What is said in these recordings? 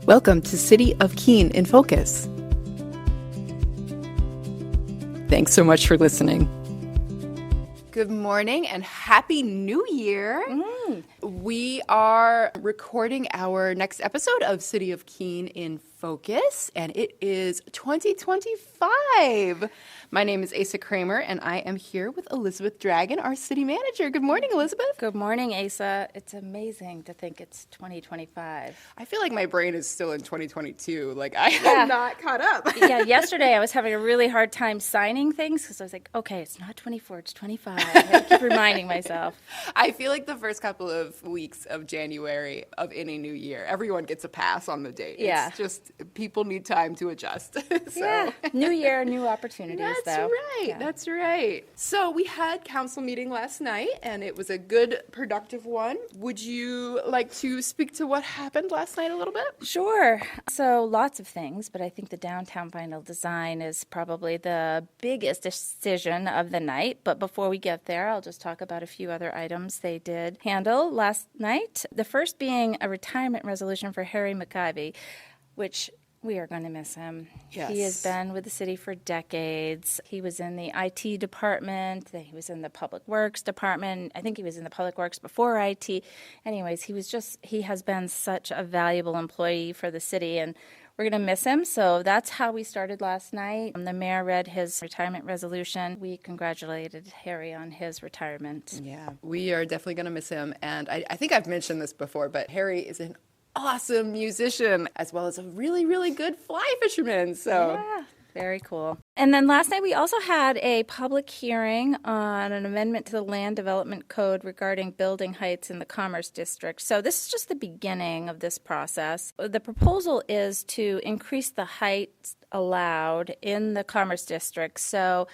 Welcome to City of Keene in Focus. Thanks so much for listening. Good morning and Happy New Year. We are recording our next episode of City of Keene in Focus, and it is 2025. My name is Asa Kramer, and I am here with Elizabeth Dragon, our city manager. Good morning, Elizabeth. Good morning, Asa. It's amazing to think it's 2025. I feel like my brain is still in 2022. Like, I am not caught up. Yeah, yesterday I was having a really hard time signing things because I was like, okay, it's not 24, it's 25. I keep reminding myself. I feel like the first couple of weeks of January of any new year, everyone gets a pass on the date. Yeah. It's just people need time to adjust. Yeah, new year, new opportunities, That's right. Yeah. That's right. So we had council meeting last night, and it was a good, productive one. Would you like to speak to what happened last night a little bit? Sure. So lots of things, but I think the downtown final design is probably the biggest decision of the night. But before we get there, I'll just talk about a few other items they did handle last night. The first being a retirement resolution for Harry McIvy, which we are going to miss him. Yes. He has been with the city for decades. He was in the IT department. He was in the Public Works department. I think he was in the Public Works before IT. Anyways, he has been such a valuable employee for the city, and we're going to miss him. So that's how we started last night. The mayor read his retirement resolution. We congratulated Harry on his retirement. Yeah, we are definitely going to miss him. And I think I've mentioned this before, but Harry is an awesome musician as well as a really, really good fly fisherman. So yeah, very cool. And then last night we also had a public hearing on an amendment to the Land Development Code regarding building heights in the Commerce District. So this is just the beginning of this process. The proposal is to increase the height allowed in the Commerce District. So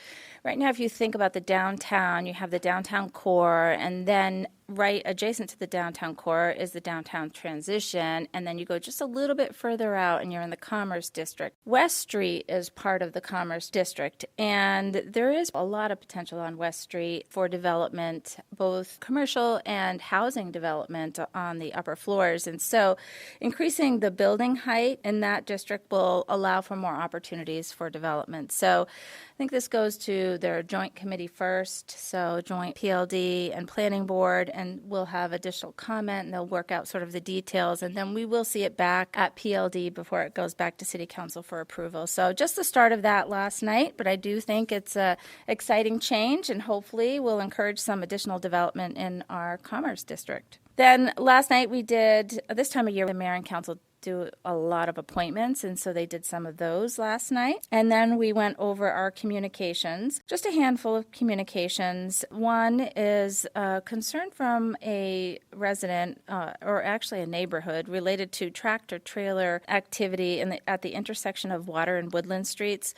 right now, if you think about the downtown, you have the downtown core, and then right adjacent to the downtown core is the downtown transition, and then you go just a little bit further out and you're in the Commerce District. West Street is part of the Commerce District, and there is a lot of potential on West Street for development, both commercial and housing development on the upper floors. And so increasing the building height in that district will allow for more opportunities for development. So I think this goes to their joint committee first, so joint PLD and planning board, and we'll have additional comment, and they'll work out sort of the details, and then we will see it back at PLD before it goes back to City Council for approval. So just the start of that last night, but I do think it's an exciting change, and hopefully will encourage some additional development in our Commerce District. Then last night we did, this time of year, the mayor and council do a lot of appointments, and so they did some of those last night. And then we went over our communications, just a handful of communications. One is a concern from a resident, or actually a neighborhood, related to tractor-trailer activity at the intersection of Water and Woodland Streets.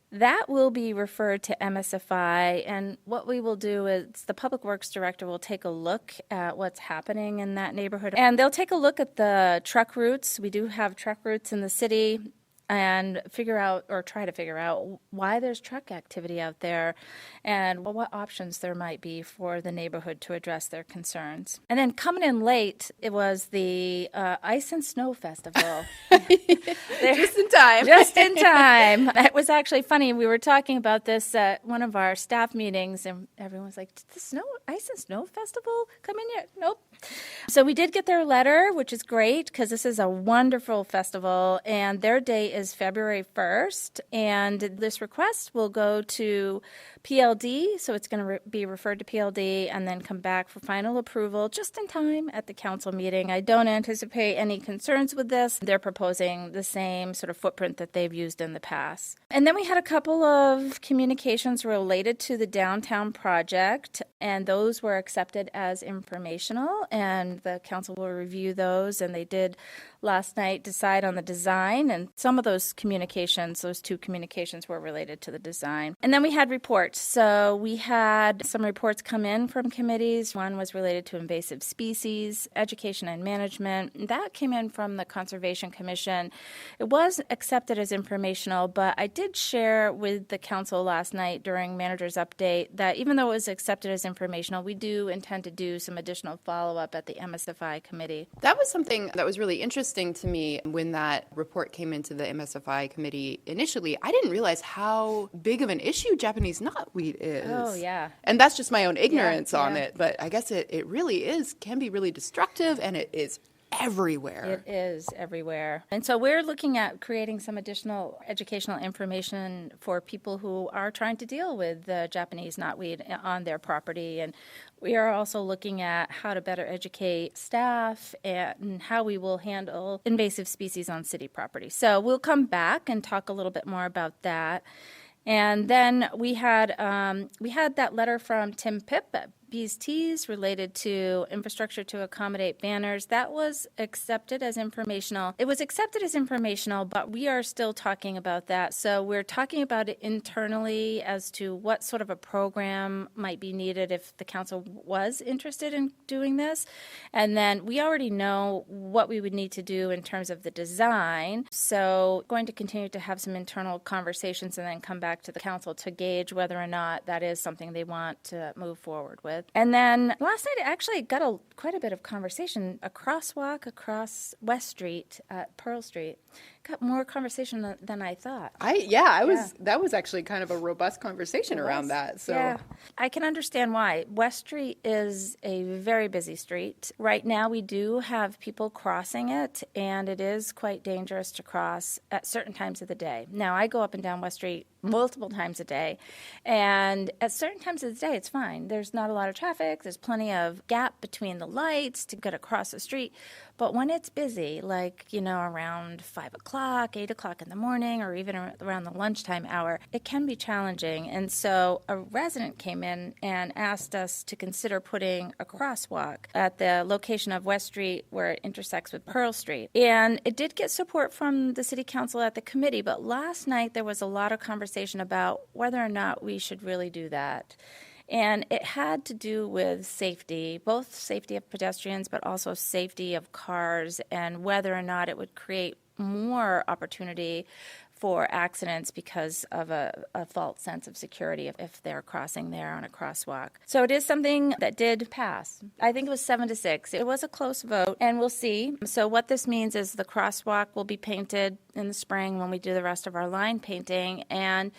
That will be referred to MSFI, and what we will do is the Public Works Director will take a look at what's happening in that neighborhood, and they'll take a look at the truck routes. We do have truck routes in the city, and try to figure out why there's truck activity out there and what options there might be for the neighborhood to address their concerns. And then coming in late, it was the Ice and Snow Festival. Just in time. Just in time. It was actually funny. We were talking about this at one of our staff meetings, and everyone was like, did the Ice and Snow Festival come in yet? Nope. So we did get their letter, which is great because this is a wonderful festival, and their day is February 1st, and this request will go to PLD, so it's going to be referred to PLD and then come back for final approval just in time at the council meeting. I don't anticipate any concerns with this. They're proposing the same sort of footprint that they've used in the past. And then we had a couple of communications related to the downtown project, and those were accepted as informational, and the council will review those, and they did last night decide on the design, and some of those two communications were related to the design. And then we had reports. So we had some reports come in from committees. One was related to invasive species, education and management. That came in from the Conservation Commission. It was accepted as informational, but I did share with the council last night during manager's update that even though it was accepted as informational, we do intend to do some additional follow-up at the MSFI committee. That was something that was really interesting to me when that report came into the MSFI committee initially. I didn't realize how big of an issue Japanese knotweed is. Oh, yeah. And that's just my own ignorance on it, but I guess it really can be really destructive, and it is everywhere. It is everywhere. And so we're looking at creating some additional educational information for people who are trying to deal with the Japanese knotweed on their property. And we are also looking at how to better educate staff and how we will handle invasive species on city property. So we'll come back and talk a little bit more about that. And then we had that letter from Tim Pipp at Bees Teas related to infrastructure to accommodate banners. That was accepted as informational. It was accepted as informational, but we are still talking about that. So we're talking about it internally as to what sort of a program might be needed if the council was interested in doing this. And then we already know what we would need to do in terms of the design. So going to continue to have some internal conversations and then come back to the council to gauge whether or not that is something they want to move forward with. And then last night, it actually got quite a bit of conversation. A crosswalk across West Street at Pearl Street got more conversation than I thought. That was actually kind of a robust conversation around that. So yeah, I can understand why. West Street is a very busy street. Right now, we do have people crossing it, and it is quite dangerous to cross at certain times of the day. Now, I go up and down West Street multiple times a day, and at certain times of the day, it's fine. There's not a lot of traffic. There's plenty of gap between the lights to get across the street. But when it's busy, like, around 5 o'clock, 8 o'clock in the morning, or even around the lunchtime hour, it can be challenging. And so a resident came in and asked us to consider putting a crosswalk at the location of West Street where it intersects with Pearl Street. And it did get support from the city council at the committee, but last night there was a lot of conversation about whether or not we should really do that. And it had to do with safety, both safety of pedestrians, but also safety of cars, and whether or not it would create more opportunity for accidents because of a false sense of security if they're crossing there on a crosswalk. So it is something that did pass. I think it was 7-6. It was a close vote, and we'll see. So what this means is the crosswalk will be painted in the spring when we do the rest of our line painting, and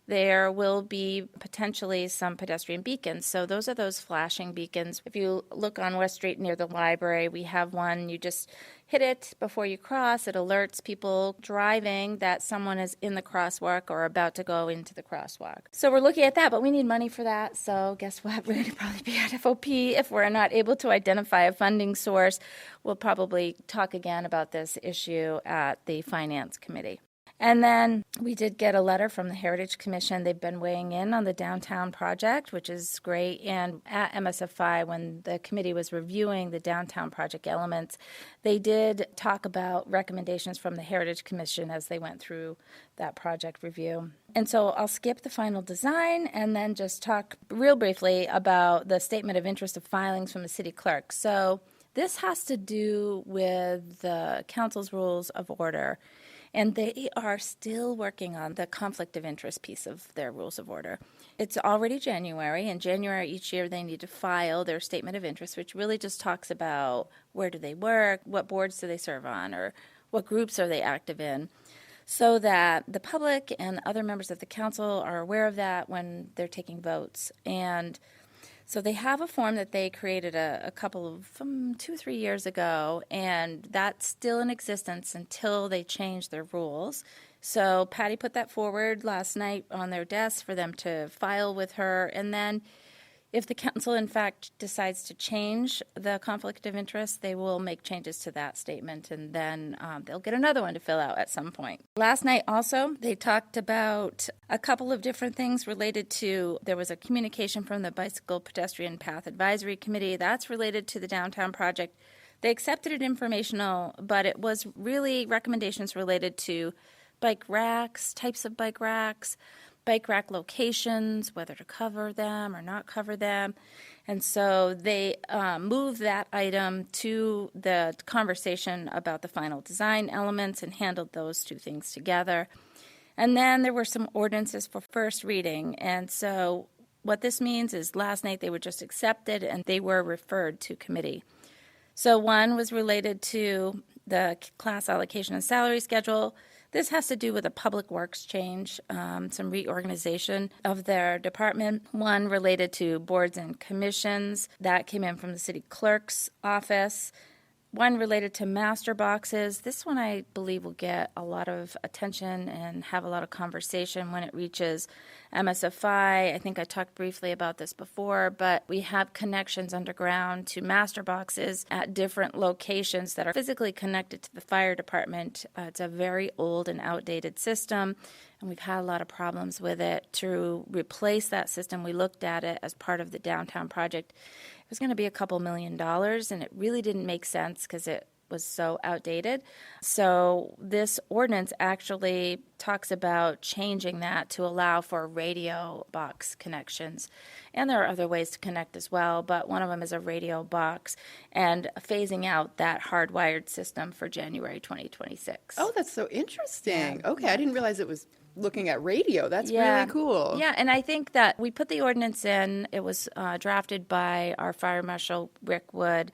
there will be potentially some pedestrian beacons. So those are those flashing beacons. If you look on West Street near the library, we have one. You just hit it before you cross. It alerts people driving that someone is in the crosswalk or about to go into the crosswalk. So we're looking at that, but we need money for that. So guess what? We're going to probably be at FOP. If we're not able to identify a funding source, we'll probably talk again about this issue at the Finance Committee. And then we did get a letter from the Heritage Commission. They've been weighing in on the downtown project, which is great. And at MSFI, when the committee was reviewing the downtown project elements, they did talk about recommendations from the Heritage Commission as they went through that project review. And so I'll skip the final design and then just talk real briefly about the statement of interest of filings from the city clerk. So this has to do with the council's rules of order. And they are still working on the conflict of interest piece of their rules of order. It's already January. In January each year, they need to file their statement of interest, which really just talks about where do they work, what boards do they serve on, or what groups are they active in, so that the public and other members of the council are aware of that when they're taking votes. And so they have a form that they created a couple of 2-3 years ago, and that's still in existence until they change their rules. So Patty put that forward last night on their desk for them to file with her, and then if the council, in fact, decides to change the conflict of interest, they will make changes to that statement, and then they'll get another one to fill out at some point. Last night also, they talked about a couple of different things related to, there was a communication from the Bicycle Pedestrian Path Advisory Committee. That's related to the downtown project. They accepted it informational, but it was really recommendations related to bike racks, types of bike rack locations, whether to cover them or not cover them. And so they moved that item to the conversation about the final design elements and handled those two things together. And then there were some ordinances for first reading. And so what this means is last night they were just accepted and they were referred to committee. So one was related to the class allocation and salary schedule. This has to do with a public works change, some reorganization of their department. One related to boards and commissions. That came in from the city clerk's office. One related to master boxes. This one I believe will get a lot of attention and have a lot of conversation when it reaches MSFI. I think I talked briefly about this before, but we have connections underground to master boxes at different locations that are physically connected to the fire department. It's a very old and outdated system, and we've had a lot of problems with it. To replace that system, we looked at it as part of the downtown project. It was going to be a couple $1 million, and it really didn't make sense because it was so outdated. So this ordinance actually talks about changing that to allow for radio box connections. And there are other ways to connect as well, but one of them is a radio box and phasing out that hardwired system for January 2026. Oh, that's so interesting. Okay, I didn't realize it was looking at radio. That's really cool. Yeah, and I think that we put the ordinance in. It was drafted by our Fire Marshal, Rick Wood,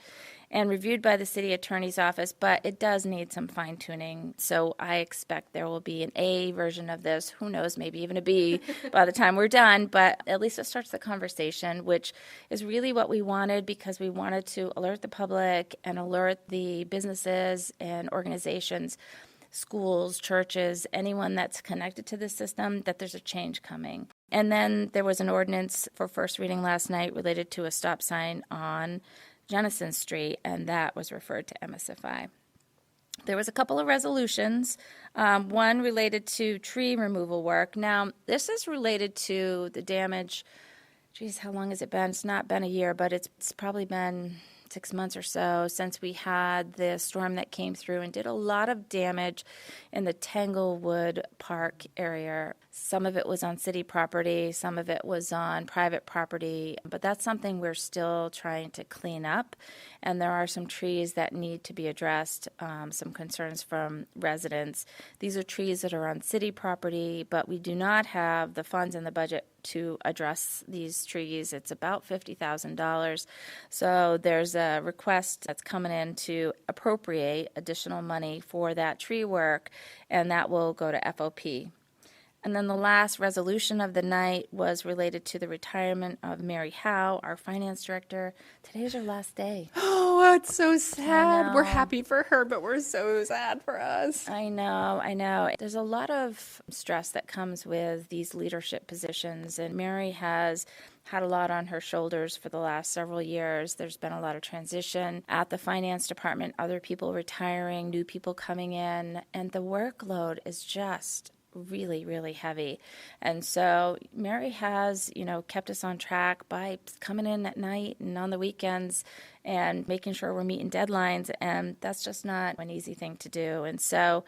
and reviewed by the city attorney's office, but it does need some fine-tuning. So I expect there will be an A version of this. Who knows, maybe even a B by the time we're done, but at least it starts the conversation, which is really what we wanted because we wanted to alert the public and alert the businesses and organizations, schools, churches, anyone that's connected to the system, that there's a change coming. And then there was an ordinance for first reading last night related to a stop sign on Jennison Street, and that was referred to MSFI. There was a couple of resolutions, one related to tree removal work. Now, this is related to the damage. Geez, how long has it been? It's not been a year, but it's probably been 6 months or so since we had the storm that came through and did a lot of damage in the Tanglewood Park area. Some of it was on city property, some of it was on private property, but that's something we're still trying to clean up. And there are some trees that need to be addressed, some concerns from residents. These are trees that are on city property, but we do not have the funds in the budget to address these trees. It's about $50,000. So there's a request that's coming in to appropriate additional money for that tree work, and that will go to FOP. And then the last resolution of the night was related to the retirement of Mary Howe, our finance director. Today is her last day. Oh, that's so sad. We're happy for her, but we're so sad for us. I know. There's a lot of stress that comes with these leadership positions, and Mary has had a lot on her shoulders for the last several years. There's been a lot of transition at the finance department, other people retiring, new people coming in, and the workload is just really, really heavy. And so Mary has, kept us on track by coming in at night and on the weekends and making sure we're meeting deadlines. And that's just not an easy thing to do. And so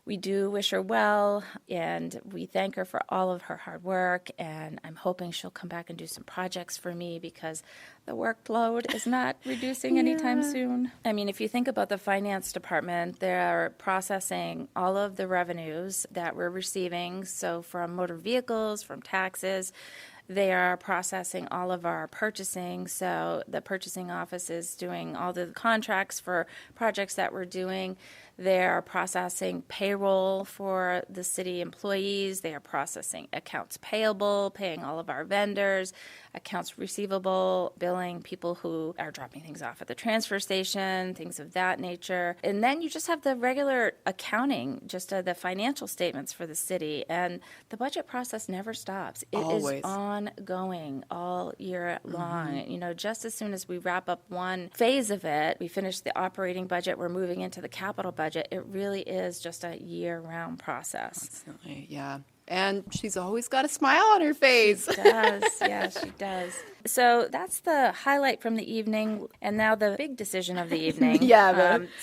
we do wish her well, and we thank her for all of her hard work, and I'm hoping she'll come back and do some projects for me because the workload is not reducing anytime soon. I mean, if you think about the finance department, they're processing all of the revenues that we're receiving, so from motor vehicles, from taxes. They are processing all of our purchasing, so the purchasing office is doing all the contracts for projects that we're doing. They are processing payroll for the city employees. They are processing accounts payable, paying all of our vendors, accounts receivable, billing people who are dropping things off at the transfer station, things of that nature. And then you just have the regular accounting, just the financial statements for the city. And the budget process never stops. It is ongoing all year long. Just as soon as we wrap up one phase of it, we finish the operating budget, we're moving into the capital budget. It really is just a year-round process. Absolutely, yeah. And she's always got a smile on her face. She does. Yeah, she does. So that's the highlight from the evening. And now the big decision of the evening.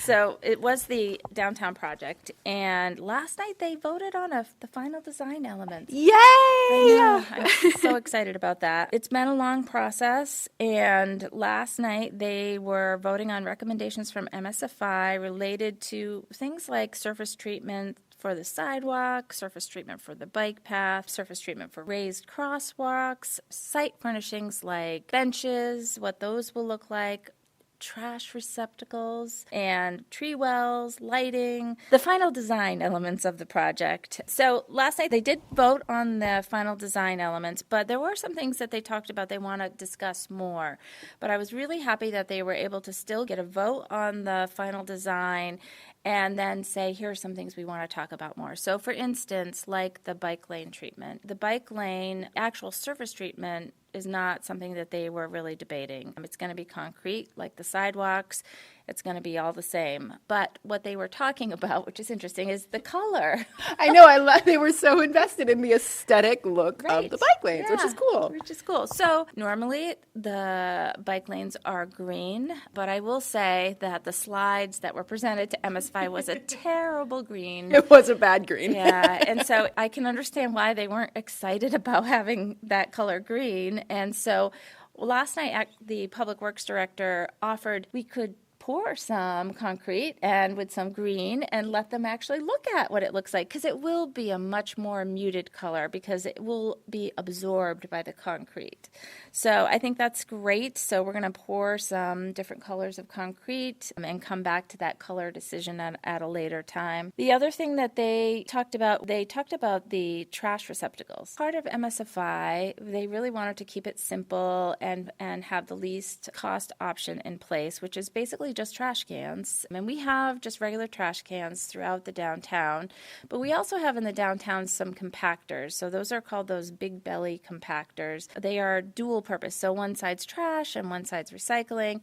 So it was the downtown project. And last night they voted on the final design elements. Yay! I know. I'm so excited about that. It's been a long process. And last night they were voting on recommendations from MSFI related to things like surface treatment for the sidewalk, surface treatment for the bike path, surface treatment for raised crosswalks, site furnishings like benches, what those will look like, trash receptacles, and tree wells, lighting, the final design elements of the project. So last night they did vote on the final design elements, but there were some things that they talked about they want to discuss more. But I was really happy that they were able to still get a vote on the final design and then say, here are some things we want to talk about more. So for instance, like the bike lane treatment. The bike lane actual surface treatment is not something that they were really debating. It's going to be concrete like the sidewalks. It's going to be all the same. But what they were talking about, which is interesting, is the color. I know. They were so invested in the aesthetic look of the bike lanes, which is cool. Which is cool. So normally the bike lanes are green, but I will say that the slides that were presented to MSFI was a terrible green. It was a bad green. Yeah, and so I can understand why they weren't excited about having that color green. And so last night the Public Works Director offered we could pour some concrete and with some green and let them actually look at what it looks like, because it will be a much more muted color because it will be absorbed by the concrete. So I think that's great. So we're going to pour some different colors of concrete and come back to that color decision at a later time. The other thing that they talked about the trash receptacles. Part of MSFI, they really wanted to keep it simple and have the least cost option in place, which is basically just trash cans. And we have just regular trash cans throughout the downtown, but we also have in the downtown some compactors. So those are called those big belly compactors. They are dual purpose. So one side's trash and one side's recycling.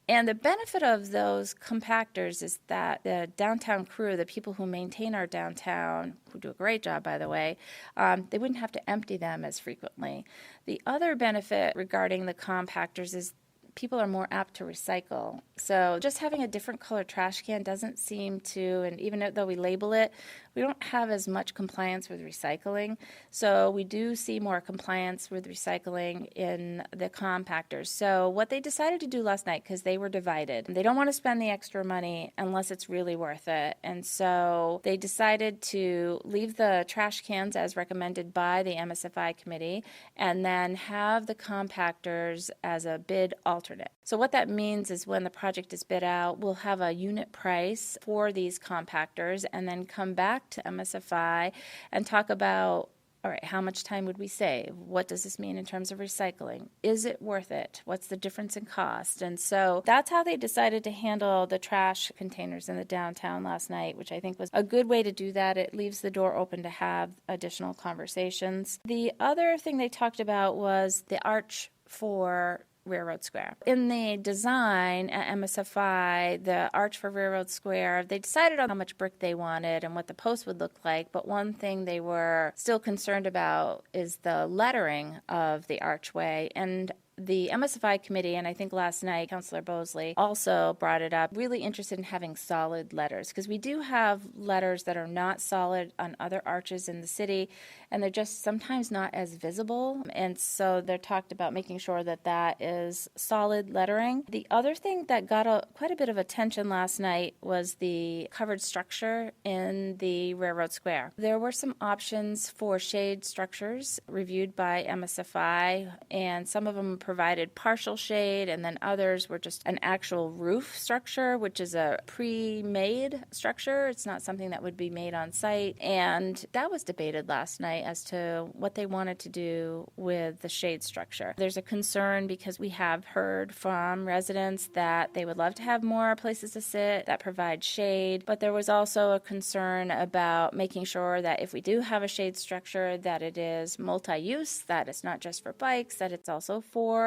And the benefit of those compactors is that the downtown crew, the people who maintain our downtown, who do a great job, by the way, they wouldn't have to empty them as frequently. The other benefit regarding the compactors is people are more apt to recycle. So just having a different color trash can doesn't seem to, and even though we label it, we don't have as much compliance with recycling. So we do see more compliance with recycling in the compactors. So what they decided to do last night, because they were divided, they don't want to spend the extra money unless it's really worth it. And so they decided to leave the trash cans as recommended by the MSFI committee and then have the compactors as a bid alternate. So what that means is when the project is bid out, we'll have a unit price for these compactors and then come back to MSFI and talk about, all right, how much time would we save? What does this mean in terms of recycling? Is it worth it? What's the difference in cost? And so that's how they decided to handle the trash containers in the downtown last night, which I think was a good way to do that. It leaves the door open to have additional conversations. The other thing they talked about was the arch for Railroad Square. In the design at MSFI, the arch for Railroad Square, they decided on how much brick they wanted and what the post would look like, but one thing they were still concerned about is the lettering of the archway. And the MSFI committee, and I think last night Councilor Bosley also brought it up, really interested in having solid letters, because we do have letters that are not solid on other arches in the city, and they're just sometimes not as visible. And so they're talked about making sure that that is solid lettering. The other thing that got quite a bit of attention last night was the covered structure in the Railroad Square. There were some options for shade structures reviewed by MSFI, and some of them provided partial shade, and then others were just an actual roof structure, which is a pre-made structure. It's not something that would be made on site. And that was debated last night as to what they wanted to do with the shade structure. There's a concern because we have heard from residents that they would love to have more places to sit that provide shade, but there was also a concern about making sure that if we do have a shade structure, that it is multi-use, that it's not just for bikes, that it's also for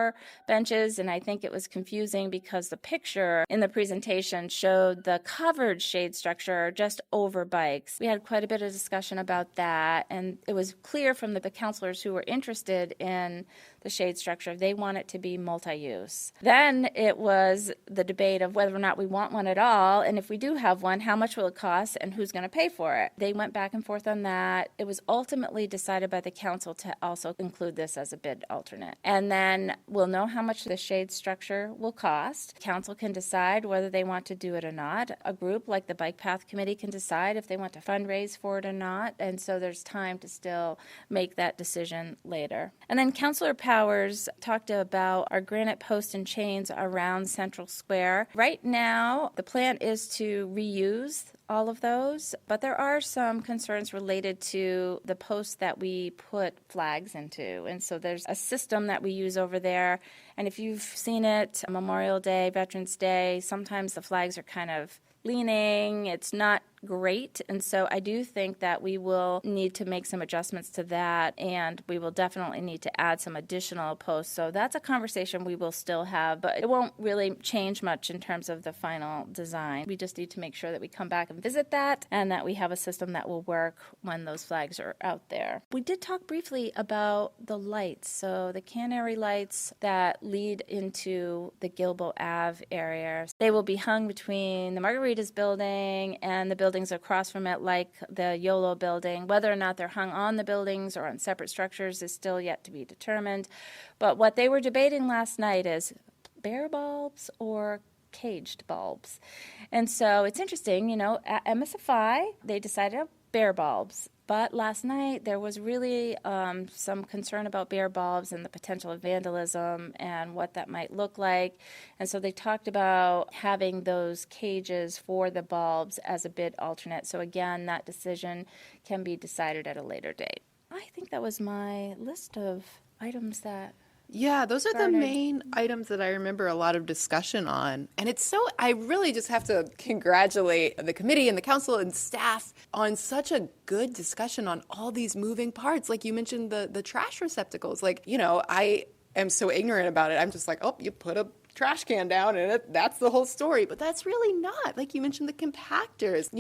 benches. And I think it was confusing because the picture in the presentation showed the covered shade structure just over bikes. We had quite a bit of discussion about that, and it was was clear from the councilors who were interested in the shade structure, they want it to be multi-use. Then it was the debate of whether or not we want one at all, and if we do have one, how much will it cost and who's going to pay for it? They went back and forth on that. It was ultimately decided by the council to also include this as a bid alternate. And then we'll know how much the shade structure will cost. Council can decide whether they want to do it or not. A group like the Bike Path Committee can decide if they want to fundraise for it or not, and so there's time to still make that decision later. And then Councilor Powers talked about our granite posts and chains around Central Square. Right now, the plan is to reuse all of those, but there are some concerns related to the posts that we put flags into. And so there's a system that we use over there. And if you've seen it, Memorial Day, Veterans Day, sometimes the flags are kind of leaning. It's not great. And so I do think that we will need to make some adjustments to that, and we will definitely need to add some additional posts. So that's a conversation we will still have, but it won't really change much in terms of the final design. We just need to make sure that we come back and visit that and that we have a system that will work when those flags are out there. We did talk briefly about the lights. So the canary lights that lead into the Gilbo Ave area, they will be hung between the Margaritas building and the buildings across from it, like the YOLO building. Whether or not they're hung on the buildings or on separate structures is still yet to be determined. But what they were debating last night is bare bulbs or caged bulbs. And so it's interesting, at MSFI, they decided bare bulbs. But last night, there was really some concern about bare bulbs and the potential of vandalism and what that might look like. And so they talked about having those cages for the bulbs as a bid alternate. So again, that decision can be decided at a later date. I think that was my list of items that... Yeah, those are the main items that I remember a lot of discussion on. And I really just have to congratulate the committee and the council and staff on such a good discussion on all these moving parts. Like you mentioned the trash receptacles. I am so ignorant about it. I'm just like, oh, you put a trash can down and that's the whole story. But that's really not. Like you mentioned the compactors.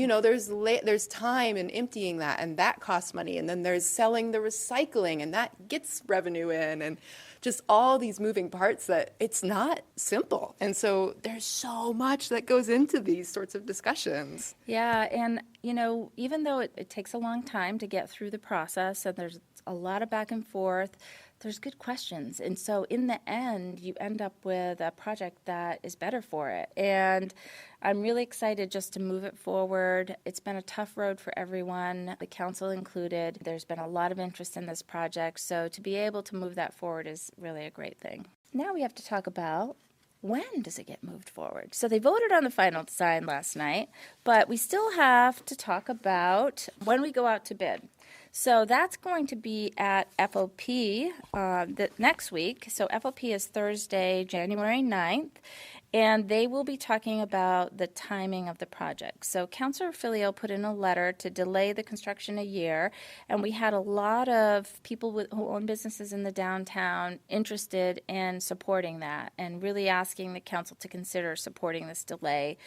There's time in emptying that, and that costs money. And then there's selling the recycling, and that gets revenue in, and just all these moving parts that it's not simple. And so there's so much that goes into these sorts of discussions. Yeah, and even though it takes a long time to get through the process, and there's a lot of back and forth, there's good questions. And so in the end, you end up with a project that is better for it. And I'm really excited just to move it forward. It's been a tough road for everyone, the council included. There's been a lot of interest in this project. So to be able to move that forward is really a great thing. Now we have to talk about, when does it get moved forward? So they voted on the final design last night, but we still have to talk about when we go out to bid. So that's going to be at FOP next week. So FOP is Thursday, January 9th, and they will be talking about the timing of the project. So Councilor Filio put in a letter to delay the construction a year, and we had a lot of people who own businesses in the downtown interested in supporting that and really asking the council to consider supporting this delay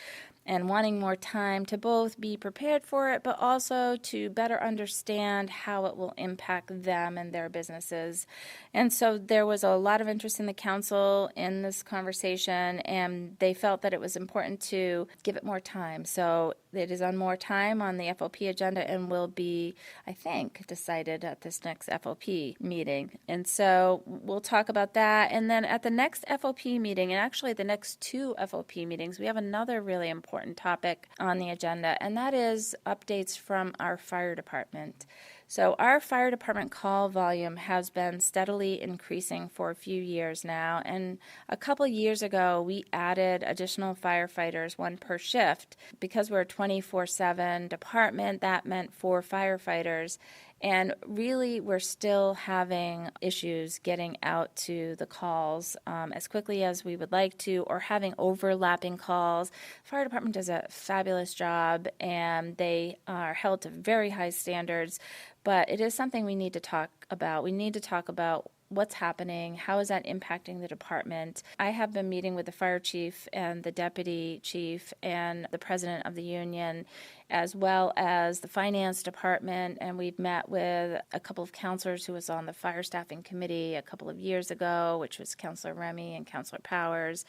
and wanting more time to both be prepared for it, but also to better understand how it will impact them and their businesses. And so there was a lot of interest in the council in this conversation, and they felt that it was important to give it more time. So it is on more time on the FOP agenda and will be, I think, decided at this next FOP meeting. And so we'll talk about that. And then at the next FOP meeting, and actually the next two FOP meetings, we have another really important topic on the agenda, and that is updates from our fire department. So our fire department call volume has been steadily increasing for a few years now, and a couple years ago we added additional firefighters, one per shift. Because we're a 24/7 department, that meant 4 firefighters. And really, we're still having issues getting out to the calls as quickly as we would like to, or having overlapping calls. The fire department does a fabulous job, and they are held to very high standards. But it is something we need to talk about. We need to talk about what's happening, how is that impacting the department. I have been meeting with the fire chief and the deputy chief and the president of the union, as well as the finance department, and we've met with a couple of counselors who was on the fire staffing committee a couple of years ago, which was Counselor Remy and Counselor Powers.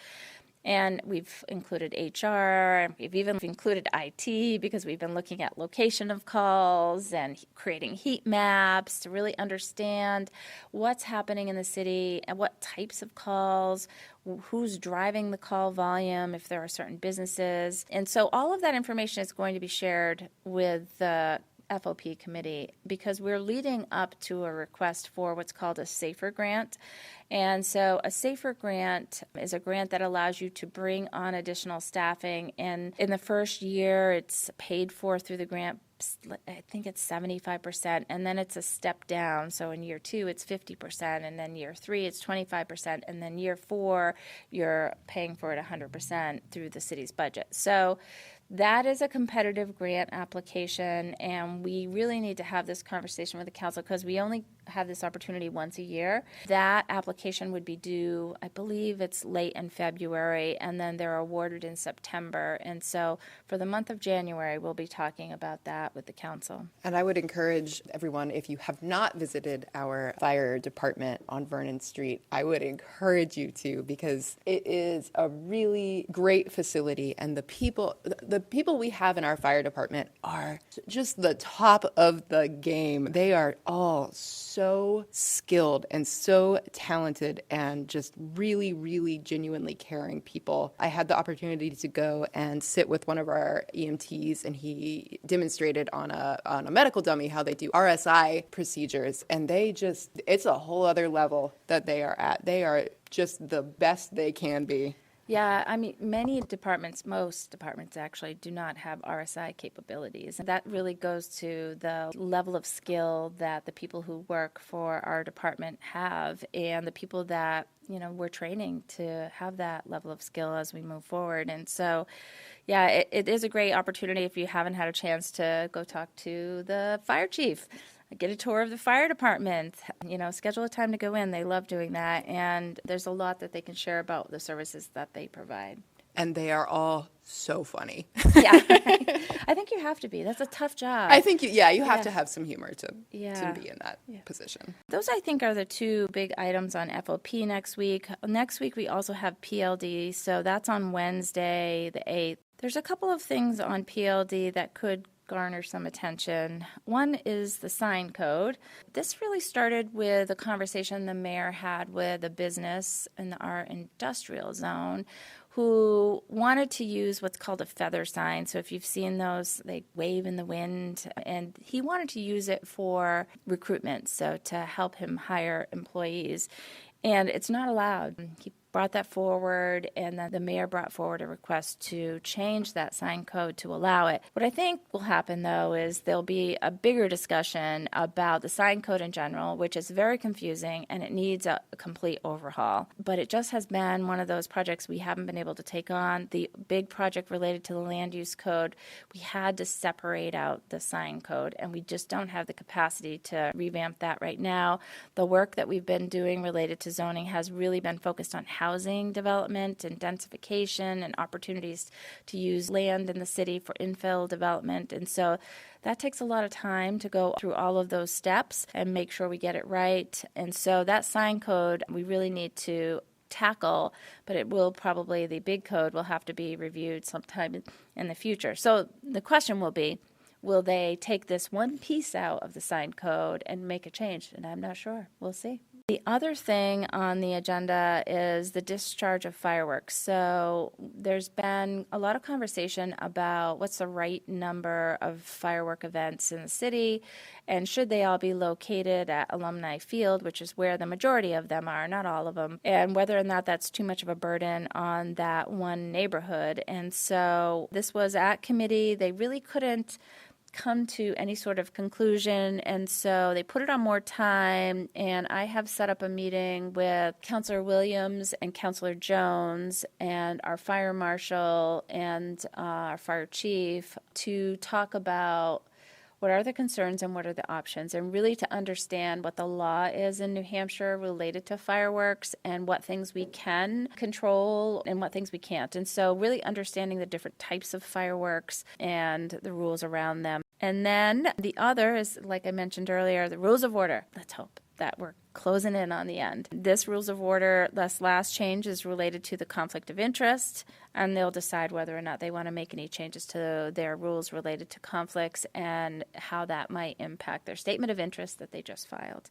And we've included HR, we've even included IT because we've been looking at location of calls and creating heat maps to really understand what's happening in the city and what types of calls, who's driving the call volume, if there are certain businesses. And so all of that information is going to be shared with the FOP committee because we're leading up to a request for what's called a SAFER grant. And so a SAFER grant is a grant that allows you to bring on additional staffing. And in the first year, it's paid for through the grant. I think it's 75%, and then it's a step down. So in year 2, it's 50%, and then year 3, it's 25%, and then year 4, you're paying for it 100% through the city's budget. So that is a competitive grant application, and we really need to have this conversation with the council because we only have this opportunity once a year. That application would be due, I believe it's late in February, and then they're awarded in September. And so for the month of January, we'll be talking about that with the council. And I would encourage everyone, if you have not visited our fire department on Vernon Street, I would encourage you to, because it is a really great facility, and the people we have in our fire department are just the top of the game. They are all so skilled and so talented and just really, really genuinely caring people. I had the opportunity to go and sit with one of our EMTs, and he demonstrated on a medical dummy how they do RSI procedures, and it's a whole other level that they are at. They are just the best they can be. Yeah, I mean, most departments actually do not have RSI capabilities. And that really goes to the level of skill that the people who work for our department have and the people that, we're training to have that level of skill as we move forward. And so, yeah, it is a great opportunity if you haven't had a chance to go talk to the fire chief. Get a tour of the fire department, schedule a time to go in. They love doing that. And there's a lot that they can share about the services that they provide. And they are all so funny. Yeah, I think you have to be. That's a tough job. I think, you have to have some humor to be in that position. Those, I think, are the two big items on FOP next week. Next week, we also have PLD, so that's on Wednesday, the 8th. There's a couple of things on PLD that could garner some attention. One is the sign code. This really started with a conversation the mayor had with a business in our industrial zone who wanted to use what's called a feather sign. So if you've seen those, they wave in the wind. And he wanted to use it for recruitment, so to help him hire employees. And it's not allowed. He brought that forward, and then the mayor brought forward a request to change that sign code to allow it. What I think will happen, though, is there'll be a bigger discussion about the sign code in general, which is very confusing, and it needs a complete overhaul. But it just has been one of those projects we haven't been able to take on. The big project related to the land use code, we had to separate out the sign code, and we just don't have the capacity to revamp that right now. The work that we've been doing related to zoning has really been focused on housing development and densification and opportunities to use land in the city for infill development. And so that takes a lot of time to go through all of those steps and make sure we get it right. And so that sign code we really need to tackle, but the big code will have to be reviewed sometime in the future. So the question will be, will they take this one piece out of the sign code and make a change? And I'm not sure. We'll see. The other thing on the agenda is the discharge of fireworks. So there's been a lot of conversation about what's the right number of firework events in the city, and should they all be located at Alumni Field, which is where the majority of them are, not all of them, and whether or not that's too much of a burden on that one neighborhood. And so this was at committee. They really couldn't come to any sort of conclusion, and so they put it on more time, and I have set up a meeting with Councilor Williams and Councilor Jones and our fire marshal and our fire chief to talk about what are the concerns and what are the options, and really to understand what the law is in New Hampshire related to fireworks and what things we can control and what things we can't. And so really understanding the different types of fireworks and the rules around them. And then the other is, like I mentioned earlier, the rules of order. Let's hope that we're closing in on the end. This rules of order, this last change, is related to the conflict of interest, and they'll decide whether or not they want to make any changes to their rules related to conflicts and how that might impact their statement of interest that they just filed.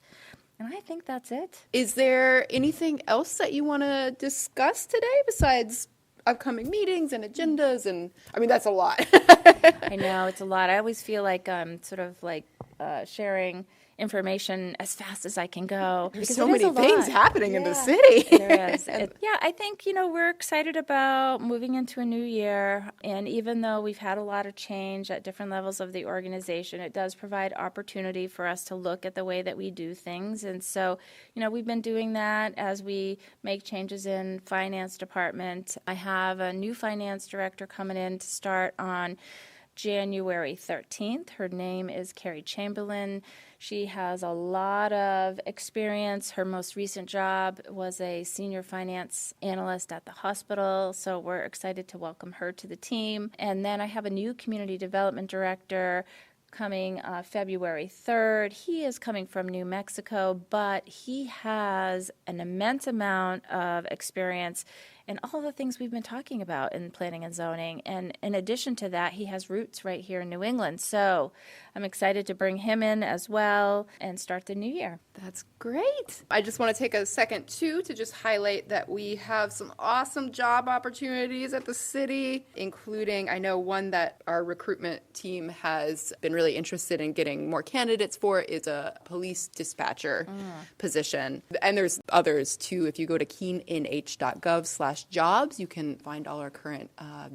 And I think that's it. Is there anything else that you want to discuss today besides upcoming meetings and agendas? And I mean, that's a lot. I know, it's a lot. I always feel like I'm sort of like sharing information as fast as I can go. There's so many things happening in the city. There is. I think, we're excited about moving into a new year. And even though we've had a lot of change at different levels of the organization, it does provide opportunity for us to look at the way that we do things. And so, we've been doing that as we make changes in finance department. I have a new finance director coming in to start on January 13th. Her name is Carrie Chamberlain. She has a lot of experience. Her most recent job was a senior finance analyst at the hospital, so we're excited to welcome her to the team. And then I have a new community development director coming February 3rd. He is coming from New Mexico, but he has an immense amount of experience in all the things we've been talking about in planning and zoning. And in addition to that, he has roots right here in New England. So I'm excited to bring him in as well and start the new year. That's great. I just want to take a second, too, to just highlight that we have some awesome job opportunities at the city, including, I know one that our recruitment team has been really interested in getting more candidates for is a police dispatcher position. And there's others, too. If you go to keenenh.gov/jobs, you can find all our current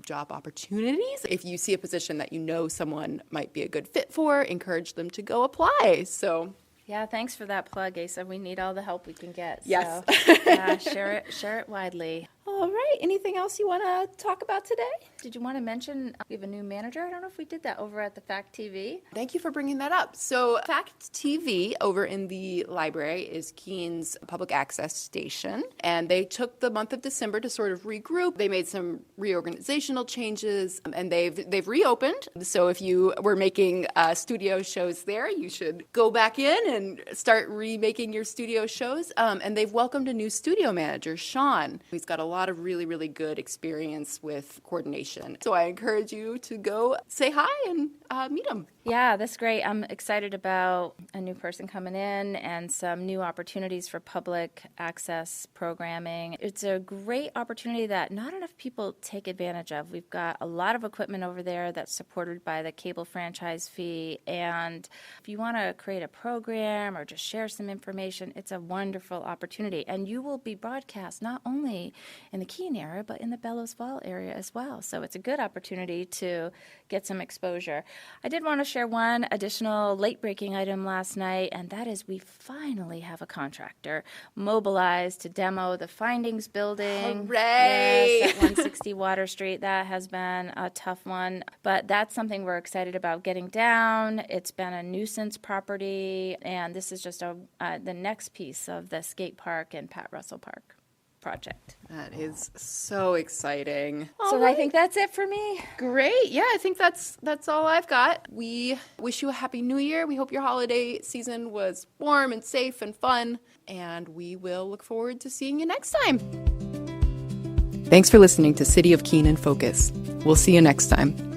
job opportunities. If you see a position that you know someone might be a good fit for, encourage them to go apply. So, yeah, thanks for that plug, Asa. We need all the help we can get. Yes. So, share it widely. All right. Anything else you want to talk about today? Did you want to mention we have a new manager? I don't know if we did that over at the Fact TV. Thank you for bringing that up. So Fact TV over in the library is Keene's public access station, and they took the month of December to sort of regroup. They made some reorganizational changes, and they've reopened. So if you were making studio shows there, you should go back in and start remaking your studio shows. And they've welcomed a new studio manager, Sean. He's got a lot of really, really good experience with coordination. So I encourage you to go say hi and meet him. Yeah, that's great. I'm excited about a new person coming in and some new opportunities for public access programming. It's a great opportunity that not enough people take advantage of. We've got a lot of equipment over there that's supported by the cable franchise fee. And if you want to create a program or just share some information, it's a wonderful opportunity. And you will be broadcast not only in the Keene area, but in the Bellows Fall area as well. So it's a good opportunity to get some exposure. I did want to share one additional late-breaking item last night, and that is we finally have a contractor mobilized to demo the Findings building. Hooray! Yes, at 160 Water Street. That has been a tough one, but that's something we're excited about getting down. It's been a nuisance property, and this is just the next piece of the skate park and Pat Russell Park project. That is so exciting. So I think that's it for me. Great. Yeah, I think that's all I've got. We wish you a happy new year. We hope your holiday season was warm and safe and fun, and we will look forward to seeing you next time. Thanks for listening to City of Keene in Focus. We'll see you next time.